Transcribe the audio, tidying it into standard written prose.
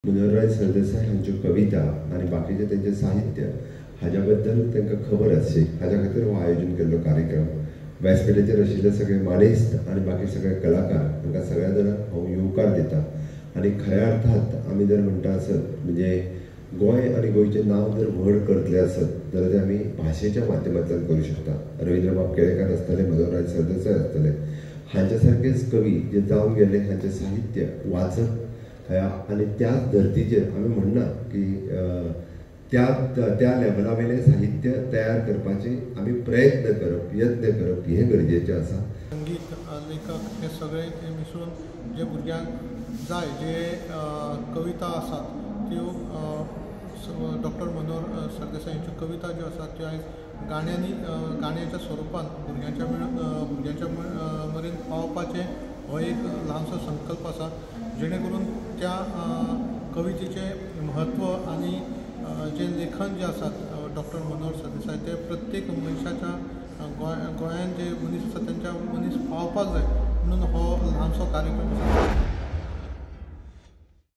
मनोहरराय सरदेसाय हांच्यो कविता आनी बाकीचे त्यांचे साहित्य हाज्या बद्दल तांकां खबर आसची हाज्या खातीर हो आयोजन केल्लो कार्यक्रम व्यासपीठाचेर आशिल्ले सगळे मानेस्त आनी बाकी सगळे कलाकार तांकां सगळ्या जाणांक हांव येवकार दिता आनी खऱ्या अर्थात आमी जर म्हणटा आसत म्हणजे गोंय आनी गोंयचें नांव जर व्हड करतले आसत जाल्यार ते आमी भाशेच्या माध्यमांतल्यान करूं शकता. रविंद्रबाब केळेकार आसतले, मनोहरराय सरदेसाय आसतले, हांचे सारकेच कवी जे जावन गेले हांचें साहित्य वाचप आनी त्याच धर्तीचेर आमी म्हणना की त्या लेवला साहित्य तयार करपाचे आमी प्रयत्न करप यत्न करप हे गरजेचें आसा. संगीत लेखक हे सगळे मिसळून जे भुरग्यांक जाय जे कविता आसात त्यो डॉक्टर मनोहर सरदेसाय यांच्यो कविता ज्यो आसात त्यो आयज गाण्याच्या स्वरुपान भुरग्यांच्या मेरेन पावपाचें हो एक ल्हानसो संकल्प आसा जेणे करून त्या कवितेचें म्हत्व आनी जे लेखन जे आसात डॉक्टर मनोहर सरदेसाय ते प्रत्येक मनशाच्या गोंयांत जे मनीस आसा त्यांच्या मनीस पावपाक जाय म्हणून हो ल्हानसो कार्यक्रम आसा.